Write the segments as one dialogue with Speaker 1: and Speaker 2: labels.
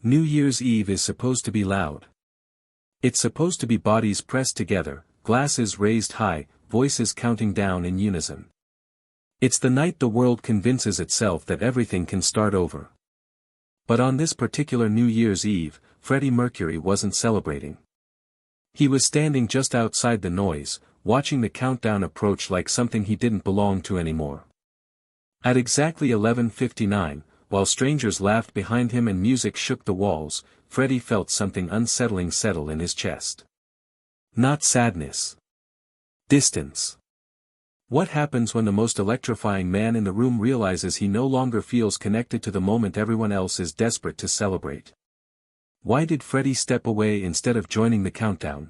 Speaker 1: New Year's Eve is supposed to be loud. It's supposed to be bodies pressed together, glasses raised high, voices counting down in unison. It's the night the world convinces itself that everything can start over. But on this particular New Year's Eve, Freddie Mercury wasn't celebrating. He was standing just outside the noise, watching the countdown approach like something he didn't belong to anymore. At exactly 11:59, while strangers laughed behind him and music shook the walls, Freddie felt something unsettling settle in his chest. Not sadness. Distance. What happens when the most electrifying man in the room realizes he no longer feels connected to the moment everyone else is desperate to celebrate? Why did Freddie step away instead of joining the countdown?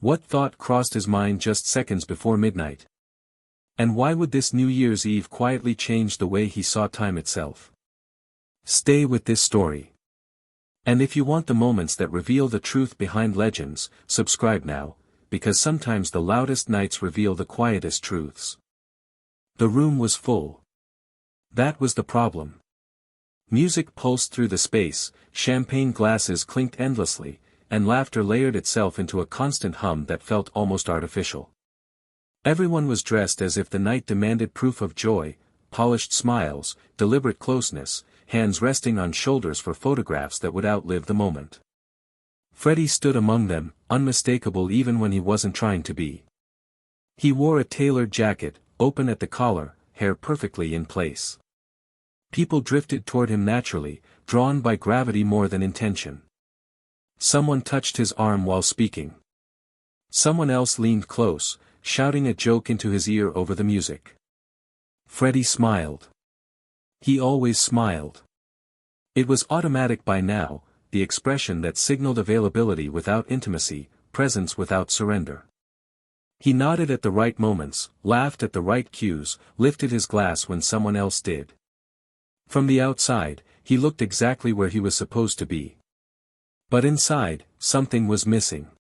Speaker 1: What thought crossed his mind just seconds before midnight? And why would this New Year's Eve quietly change the way he saw time itself? Stay with this story. And if you want the moments that reveal the truth behind legends, subscribe now, because sometimes the loudest nights reveal the quietest truths. The room was full. That was the problem. Music pulsed through the space, champagne glasses clinked endlessly, and laughter layered itself into a constant hum that felt almost artificial. Everyone was dressed as if the night demanded proof of joy, polished smiles, deliberate closeness, hands resting on shoulders for photographs that would outlive the moment. Freddie stood among them, unmistakable even when he wasn't trying to be. He wore a tailored jacket, open at the collar, hair perfectly in place. People drifted toward him naturally, drawn by gravity more than intention. Someone touched his arm while speaking. Someone else leaned close, shouting a joke into his ear over the music. Freddie smiled. He always smiled. It was automatic by now, the expression that signaled availability without intimacy, presence without surrender. He nodded at the right moments, laughed at the right cues, lifted his glass when someone else did. From the outside, he looked exactly where he was supposed to be. But inside, something was missing.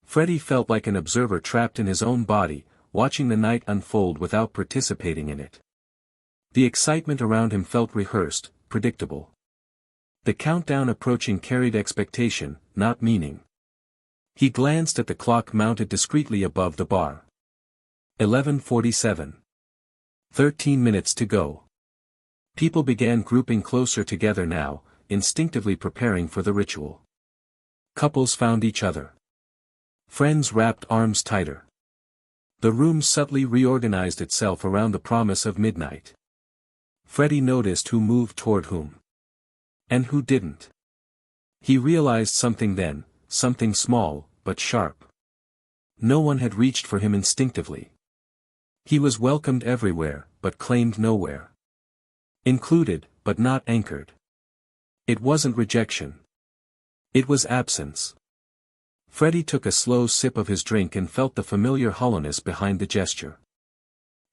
Speaker 1: Freddie felt like an observer trapped in his own body, watching the night unfold without participating in it. The excitement around him felt rehearsed, predictable. The countdown approaching carried expectation, not meaning. He glanced at the clock mounted discreetly above the bar. 11:47. 13 minutes to go. People began grouping closer together now, instinctively preparing for the ritual. Couples found each other. Friends wrapped arms tighter. The room subtly reorganized itself around the promise of midnight. Freddie noticed who moved toward whom. And who didn't. He realized something then, something small, but sharp. No one had reached for him instinctively. He was welcomed everywhere, but claimed nowhere. Included, but not anchored. It wasn't rejection. It was absence. Freddie took a slow sip of his drink and felt the familiar hollowness behind the gesture.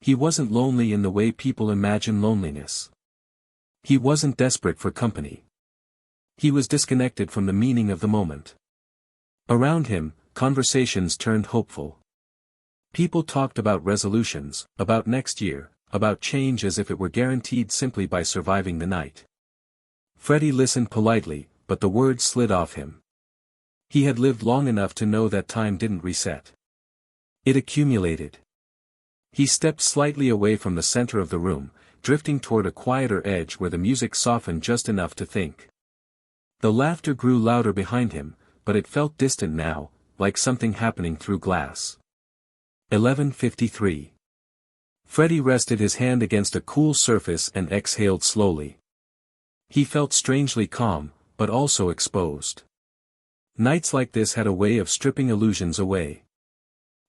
Speaker 1: He wasn't lonely in the way people imagine loneliness. He wasn't desperate for company. He was disconnected from the meaning of the moment. Around him, conversations turned hopeful. People talked about resolutions, about next year, about change as if it were guaranteed simply by surviving the night. Freddie listened politely, but the words slid off him. He had lived long enough to know that time didn't reset. It accumulated. He stepped slightly away from the center of the room, drifting toward a quieter edge where the music softened just enough to think. The laughter grew louder behind him, but it felt distant now, like something happening through glass. 11:53. Freddie rested his hand against a cool surface and exhaled slowly. He felt strangely calm, but also exposed. Nights like this had a way of stripping illusions away.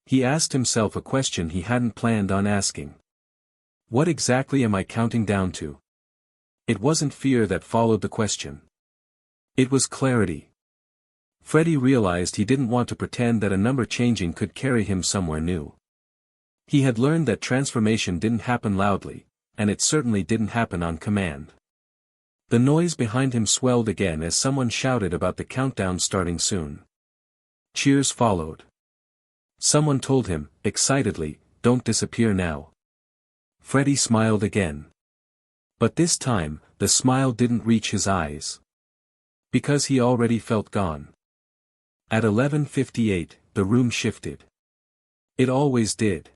Speaker 1: He asked himself a question he hadn't planned on asking. What exactly am I counting down to? It wasn't fear that followed the question. It was clarity. Freddie realized he didn't want to pretend that a number changing could carry him somewhere new. He had learned that transformation didn't happen loudly, and it certainly didn't happen on command. The noise behind him swelled again as someone shouted about the countdown starting soon. Cheers followed. Someone told him, excitedly, "Don't disappear now." Freddie smiled again. But this time, the smile didn't reach his eyes. Because he already felt gone. At 11:58, the room shifted. It always did.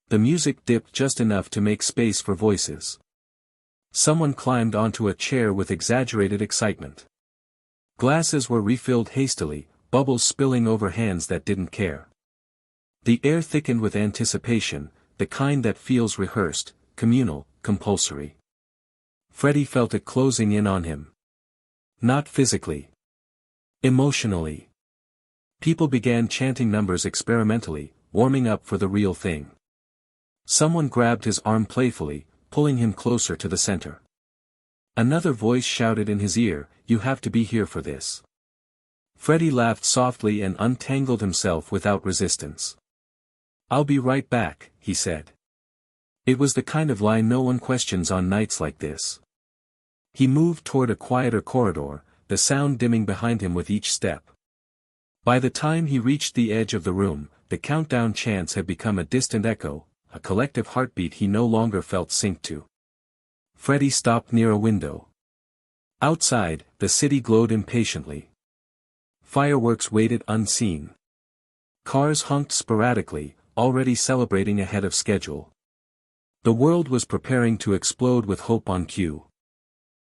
Speaker 1: The music dipped just enough to make space for voices. Someone climbed onto a chair with exaggerated excitement. Glasses were refilled hastily, bubbles spilling over hands that didn't care. The air thickened with anticipation, the kind that feels rehearsed, communal, compulsory. Freddie felt it closing in on him. Not physically. Emotionally. People began chanting numbers experimentally, warming up for the real thing. Someone grabbed his arm playfully, pulling him closer to the center. Another voice shouted in his ear, "You have to be here for this." Freddie laughed softly and untangled himself without resistance. "I'll be right back," he said. It was the kind of line no one questions on nights like this. He moved toward a quieter corridor, the sound dimming behind him with each step. By the time he reached the edge of the room, the countdown chants had become a distant echo, a collective heartbeat he no longer felt synced to. Freddie stopped near a window. Outside, the city glowed impatiently. Fireworks waited unseen. Cars honked sporadically, already celebrating ahead of schedule. The world was preparing to explode with hope on cue.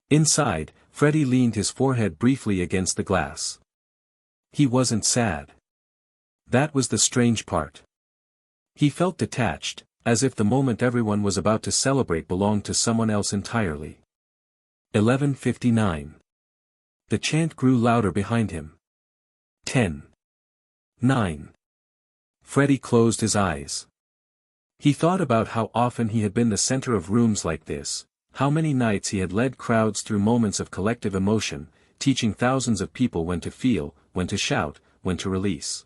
Speaker 1: Inside, Freddie leaned his forehead briefly against the glass. He wasn't sad. That was the strange part. He felt detached, as if the moment everyone was about to celebrate belonged to someone else entirely. 11:59. The chant grew louder behind him. 10. 9. Freddie closed his eyes. He thought about how often he had been the center of rooms like this, how many nights he had led crowds through moments of collective emotion, teaching thousands of people when to feel, when to shout, when to release.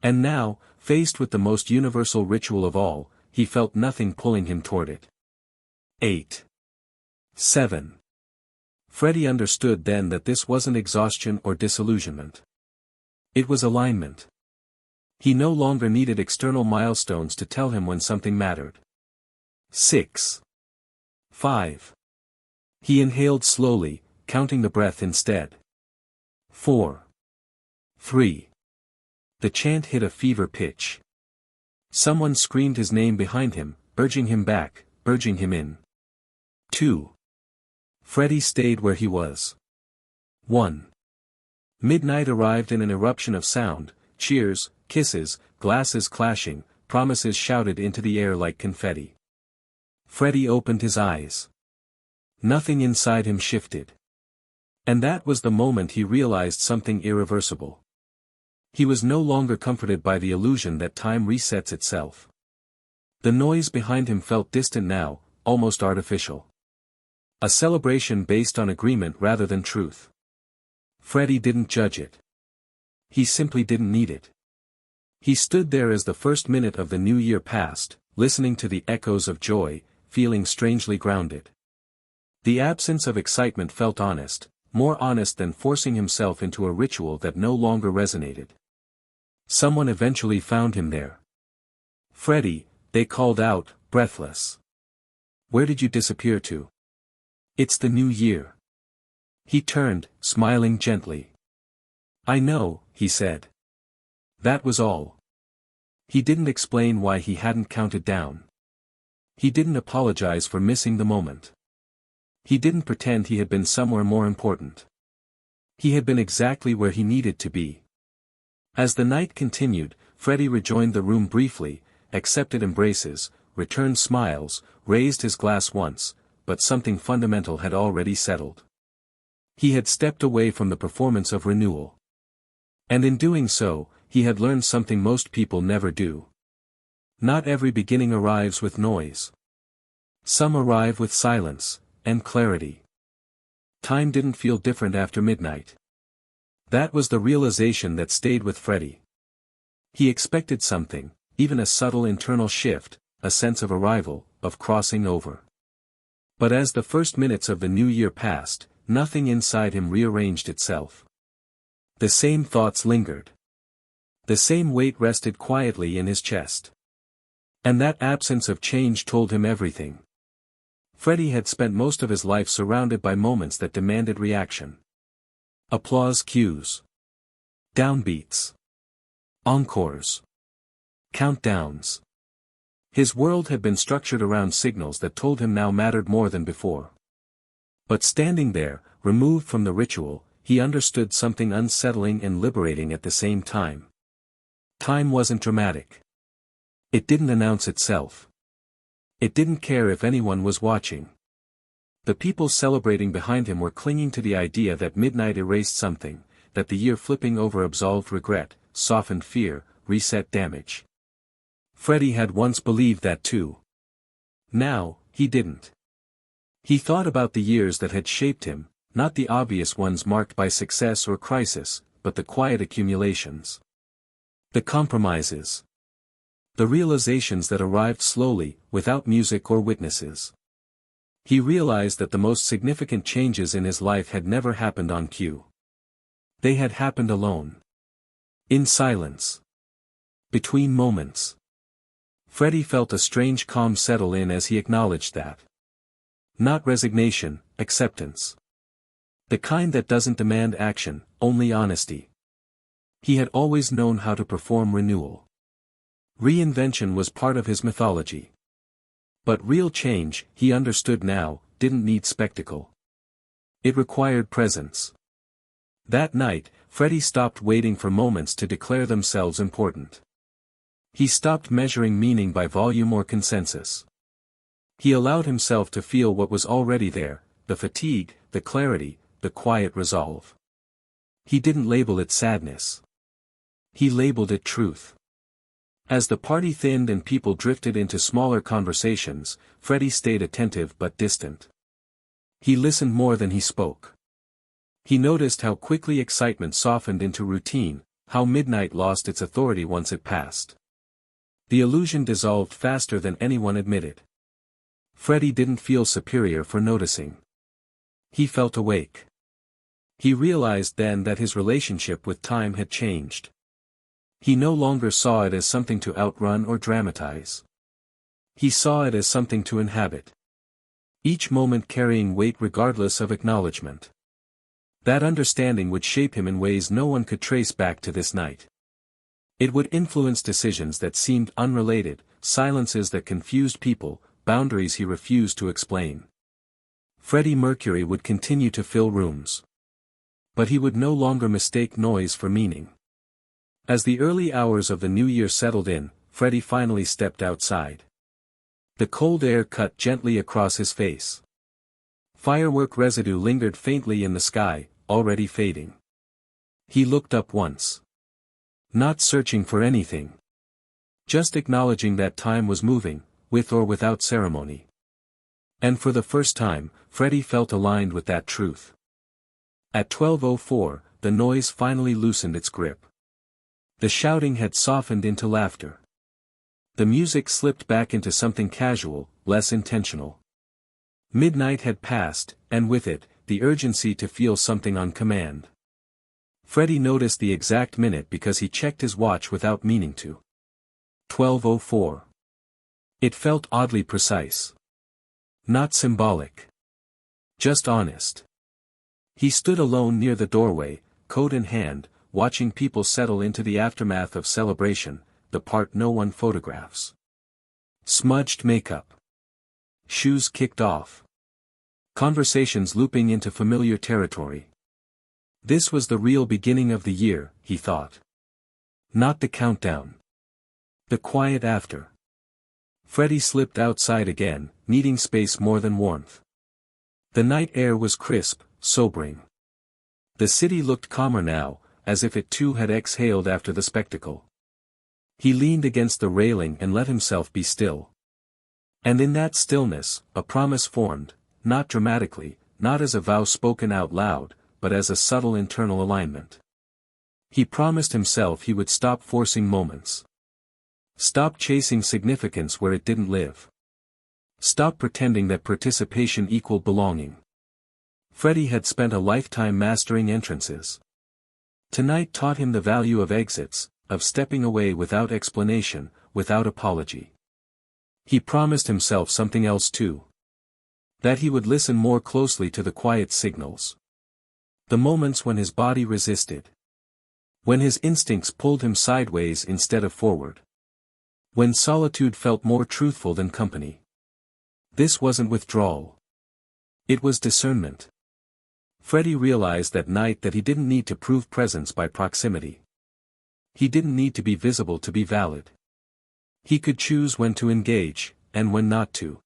Speaker 1: And now, faced with the most universal ritual of all, he felt nothing pulling him toward it. 8. 7. Freddie understood then that this wasn't exhaustion or disillusionment. It was alignment. He no longer needed external milestones to tell him when something mattered. 6. 5. He inhaled slowly, counting the breath instead. 4. 3. The chant hit a fever pitch. Someone screamed his name behind him, urging him back, urging him in. 2. Freddie stayed where he was. 1. Midnight arrived in an eruption of sound, cheers, kisses, glasses clashing, promises shouted into the air like confetti. Freddie opened his eyes. Nothing inside him shifted. And that was the moment he realized something irreversible. He was no longer comforted by the illusion that time resets itself. The noise behind him felt distant now, almost artificial. A celebration based on agreement rather than truth. Freddie didn't judge it. He simply didn't need it. He stood there as the first minute of the new year passed, listening to the echoes of joy, feeling strangely grounded. The absence of excitement felt honest, more honest than forcing himself into a ritual that no longer resonated. Someone eventually found him there. "Freddie," they called out, breathless. "Where did you disappear to?" "It's the new year." He turned, smiling gently. "I know," he said. That was all. He didn't explain why he hadn't counted down. He didn't apologize for missing the moment. He didn't pretend he had been somewhere more important. He had been exactly where he needed to be. As the night continued, Freddie rejoined the room briefly, accepted embraces, returned smiles, raised his glass once, but something fundamental had already settled. He had stepped away from the performance of renewal. And in doing so, he had learned something most people never do. Not every beginning arrives with noise. Some arrive with silence, and clarity. Time didn't feel different after midnight. That was the realization that stayed with Freddie. He expected something, even a subtle internal shift, a sense of arrival, of crossing over. But as the first minutes of the new year passed, nothing inside him rearranged itself. The same thoughts lingered. The same weight rested quietly in his chest. And that absence of change told him everything. Freddie had spent most of his life surrounded by moments that demanded reaction. Applause cues. Downbeats. Encores. Countdowns. His world had been structured around signals that told him now mattered more than before. But standing there, removed from the ritual, he understood something unsettling and liberating at the same time. Time wasn't dramatic. It didn't announce itself. It didn't care if anyone was watching. The people celebrating behind him were clinging to the idea that midnight erased something, that the year flipping over absolved regret, softened fear, reset damage. Freddie had once believed that too. Now, he didn't. He thought about the years that had shaped him, not the obvious ones marked by success or crisis, but the quiet accumulations. The compromises. The realizations that arrived slowly, without music or witnesses. He realized that the most significant changes in his life had never happened on cue. They had happened alone. In silence. Between moments. Freddie felt a strange calm settle in as he acknowledged that. Not resignation, acceptance. The kind that doesn't demand action, only honesty. He had always known how to perform renewal. Reinvention was part of his mythology. But real change, he understood now, didn't need spectacle. It required presence. That night, Freddie stopped waiting for moments to declare themselves important. He stopped measuring meaning by volume or consensus. He allowed himself to feel what was already there, the fatigue, the clarity, the quiet resolve. He didn't label it sadness. He labeled it truth. As the party thinned and people drifted into smaller conversations, Freddie stayed attentive but distant. He listened more than he spoke. He noticed how quickly excitement softened into routine, how midnight lost its authority once it passed. The illusion dissolved faster than anyone admitted. Freddie didn't feel superior for noticing. He felt awake. He realized then that his relationship with time had changed. He no longer saw it as something to outrun or dramatize. He saw it as something to inhabit. Each moment carrying weight regardless of acknowledgement. That understanding would shape him in ways no one could trace back to this night. It would influence decisions that seemed unrelated, silences that confused people, boundaries he refused to explain. Freddie Mercury would continue to fill rooms. But he would no longer mistake noise for meaning. As the early hours of the new year settled in, Freddie finally stepped outside. The cold air cut gently across his face. Firework residue lingered faintly in the sky, already fading. He looked up once. Not searching for anything. Just acknowledging that time was moving, with or without ceremony. And for the first time, Freddie felt aligned with that truth. At 12:04, the noise finally loosened its grip. The shouting had softened into laughter. The music slipped back into something casual, less intentional. Midnight had passed, and with it, the urgency to feel something on command. Freddie noticed the exact minute because he checked his watch without meaning to. 12:04. It felt oddly precise. Not symbolic. Just honest. He stood alone near the doorway, coat in hand, watching people settle into the aftermath of celebration, the part no one photographs. Smudged makeup. Shoes kicked off. Conversations looping into familiar territory. This was the real beginning of the year, he thought. Not the countdown. The quiet after. Freddie slipped outside again, needing space more than warmth. The night air was crisp, sobering. The city looked calmer now, as if it too had exhaled after the spectacle. He leaned against the railing and let himself be still. And in that stillness, a promise formed, not dramatically, not as a vow spoken out loud, but as a subtle internal alignment. He promised himself he would stop forcing moments. Stop chasing significance where it didn't live. Stop pretending that participation equaled belonging. Freddie had spent a lifetime mastering entrances. Tonight taught him the value of exits, of stepping away without explanation, without apology. He promised himself something else too. That he would listen more closely to the quiet signals. The moments when his body resisted. When his instincts pulled him sideways instead of forward. When solitude felt more truthful than company. This wasn't withdrawal. It was discernment. Freddie realized that night that he didn't need to prove presence by proximity. He didn't need to be visible to be valid. He could choose when to engage, and when not to.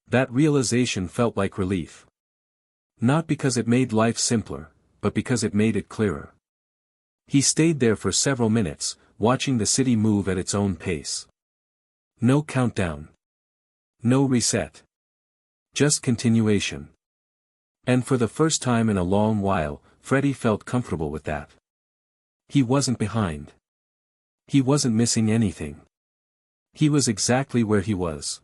Speaker 1: That realization felt like relief. Not because it made life simpler, but because it made it clearer. He stayed there for several minutes, watching the city move at its own pace. No countdown. No reset. Just continuation. And for the first time in a long while, Freddie felt comfortable with that. He wasn't behind. He wasn't missing anything. He was exactly where he was.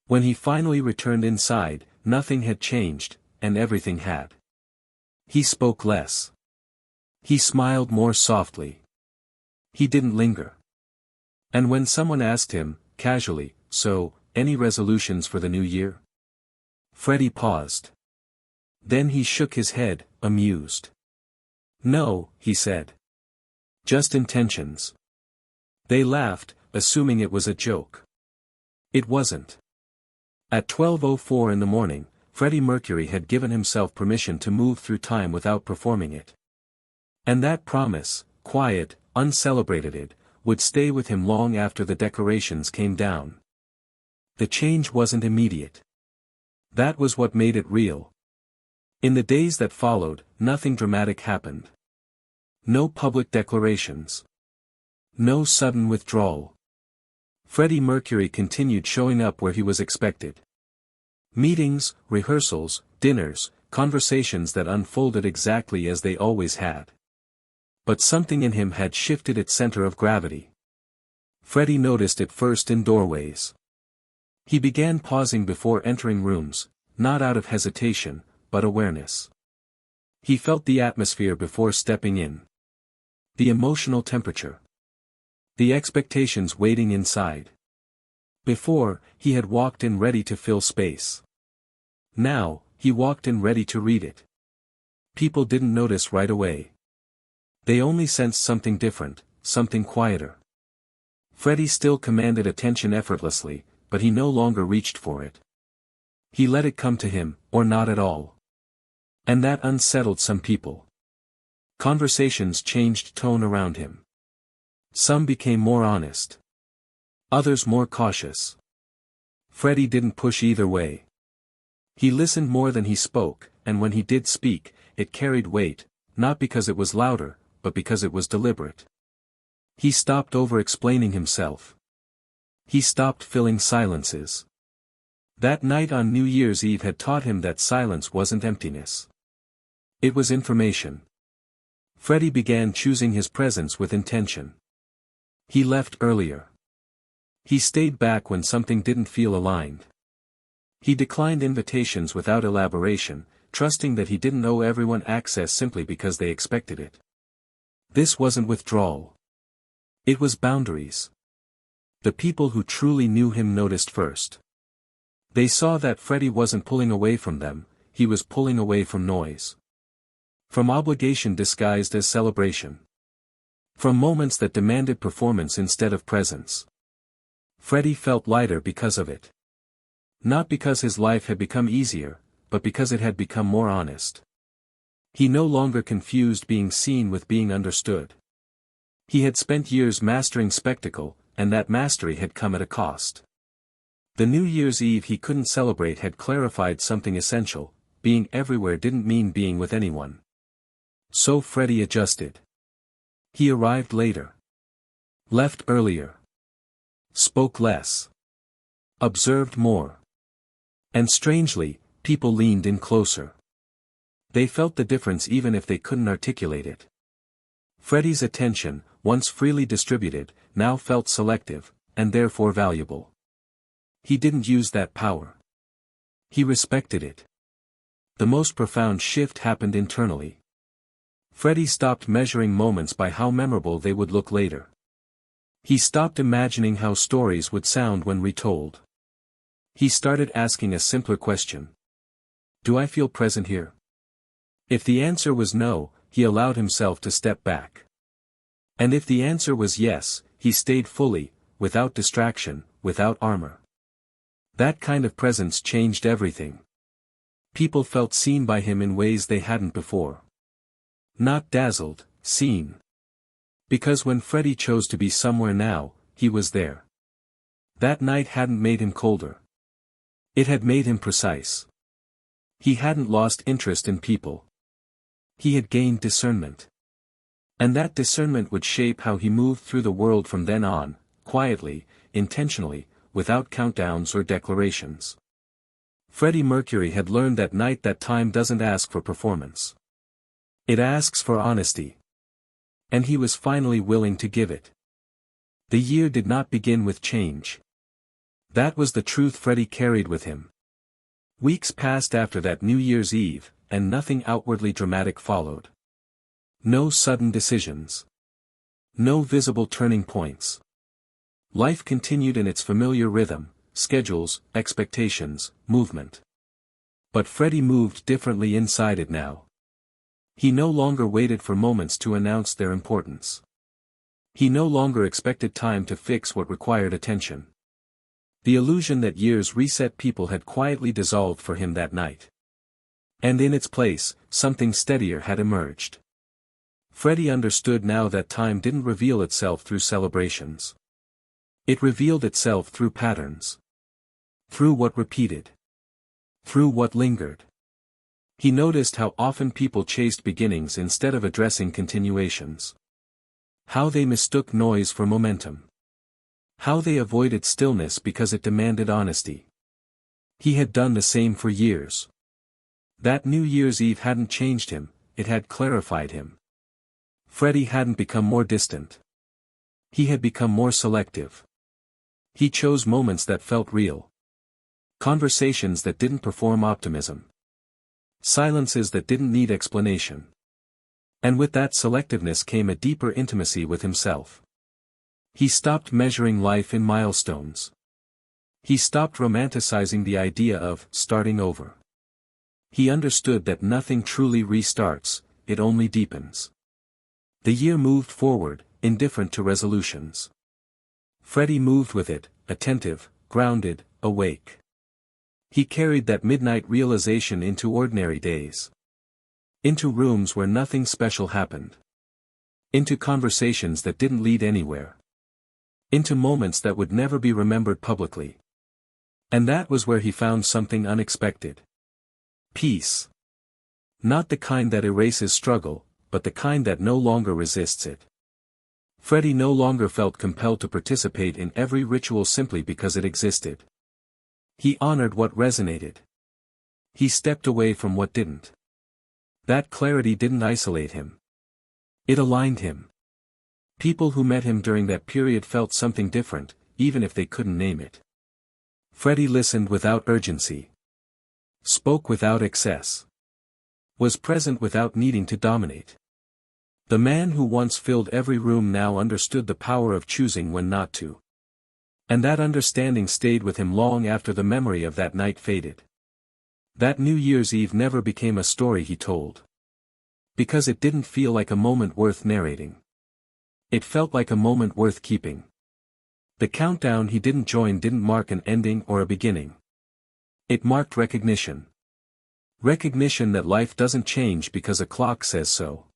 Speaker 1: When he finally returned inside, nothing had changed, and everything had. He spoke less. He smiled more softly. He didn't linger. And when someone asked him, casually, "So, any resolutions for the new year?" Freddie paused. Then he shook his head, amused. "No," he said. "Just intentions." They laughed, assuming it was a joke. It wasn't. At 12:04 in the morning, Freddie Mercury had given himself permission to move through time without performing it. And that promise, quiet, uncelebrated, would stay with him long after the decorations came down. The change wasn't immediate. That was what made it real. In the days that followed, nothing dramatic happened. No public declarations. No sudden withdrawal. Freddie Mercury continued showing up where he was expected. Meetings, rehearsals, dinners, conversations that unfolded exactly as they always had. But something in him had shifted its center of gravity. Freddie noticed it first in doorways. He began pausing before entering rooms, not out of hesitation, but awareness. He felt the atmosphere before stepping in. The emotional temperature. The expectations waiting inside. Before, he had walked in ready to fill space. Now, he walked in ready to read it. People didn't notice right away. They only sensed something different, something quieter. Freddie still commanded attention effortlessly, but he no longer reached for it. He let it come to him, or not at all. And that unsettled some people. Conversations changed tone around him. Some became more honest. Others more cautious. Freddie didn't push either way. He listened more than he spoke, and when he did speak, it carried weight, not because it was louder, but because it was deliberate. He stopped over-explaining himself. He stopped filling silences. That night on New Year's Eve had taught him that silence wasn't emptiness. It was information. Freddie began choosing his presence with intention. He left earlier. He stayed back when something didn't feel aligned. He declined invitations without elaboration, trusting that he didn't owe everyone access simply because they expected it. This wasn't withdrawal. It was boundaries. The people who truly knew him noticed first. They saw that Freddie wasn't pulling away from them, he was pulling away from noise. From obligation disguised as celebration. From moments that demanded performance instead of presence. Freddie felt lighter because of it. Not because his life had become easier, but because it had become more honest. He no longer confused being seen with being understood. He had spent years mastering spectacle, and that mastery had come at a cost. The New Year's Eve he couldn't celebrate had clarified something essential: being everywhere didn't mean being with anyone. So Freddie adjusted. He arrived later. Left earlier. Spoke less. Observed more. And strangely, people leaned in closer. They felt the difference even if they couldn't articulate it. Freddie's attention, once freely distributed, now felt selective, and therefore valuable. He didn't use that power. He respected it. The most profound shift happened internally. Freddie stopped measuring moments by how memorable they would look later. He stopped imagining how stories would sound when retold. He started asking a simpler question. Do I feel present here? If the answer was no, he allowed himself to step back. And if the answer was yes, he stayed fully, without distraction, without armor. That kind of presence changed everything. People felt seen by him in ways they hadn't before. Not dazzled, seen. Because when Freddie chose to be somewhere now, he was there. That night hadn't made him colder. It had made him precise. He hadn't lost interest in people. He had gained discernment. And that discernment would shape how he moved through the world from then on, quietly, intentionally, without countdowns or declarations. Freddie Mercury had learned that night that time doesn't ask for performance. It asks for honesty. And he was finally willing to give it. The year did not begin with change. That was the truth Freddie carried with him. Weeks passed after that New Year's Eve, and nothing outwardly dramatic followed. No sudden decisions. No visible turning points. Life continued in its familiar rhythm, schedules, expectations, movement. But Freddie moved differently inside it now. He no longer waited for moments to announce their importance. He no longer expected time to fix what required attention. The illusion that years reset people had quietly dissolved for him that night. And in its place, something steadier had emerged. Freddie understood now that time didn't reveal itself through celebrations. It revealed itself through patterns. Through what repeated. Through what lingered. He noticed how often people chased beginnings instead of addressing continuations. How they mistook noise for momentum. How they avoided stillness because it demanded honesty. He had done the same for years. That New Year's Eve hadn't changed him, it had clarified him. Freddie hadn't become more distant. He had become more selective. He chose moments that felt real. Conversations that didn't perform optimism. Silences that didn't need explanation. And with that selectiveness came a deeper intimacy with himself. He stopped measuring life in milestones. He stopped romanticizing the idea of starting over. He understood that nothing truly restarts, it only deepens. The year moved forward, indifferent to resolutions. Freddie moved with it, attentive, grounded, awake. He carried that midnight realization into ordinary days. Into rooms where nothing special happened. Into conversations that didn't lead anywhere. Into moments that would never be remembered publicly. And that was where he found something unexpected. Peace. Not the kind that erases struggle, but the kind that no longer resists it. Freddie no longer felt compelled to participate in every ritual simply because it existed. He honored what resonated. He stepped away from what didn't. That clarity didn't isolate him. It aligned him. People who met him during that period felt something different, even if they couldn't name it. Freddie listened without urgency. Spoke without excess. Was present without needing to dominate. The man who once filled every room now understood the power of choosing when not to. And that understanding stayed with him long after the memory of that night faded. That New Year's Eve never became a story he told. Because it didn't feel like a moment worth narrating. It felt like a moment worth keeping. The countdown he didn't join didn't mark an ending or a beginning. It marked recognition. Recognition that life doesn't change because a clock says so.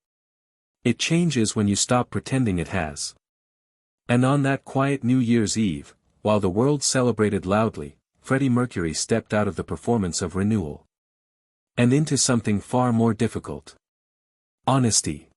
Speaker 1: It changes when you stop pretending it has. And on that quiet New Year's Eve, while the world celebrated loudly, Freddie Mercury stepped out of the performance of renewal. And into something far more difficult. Honesty.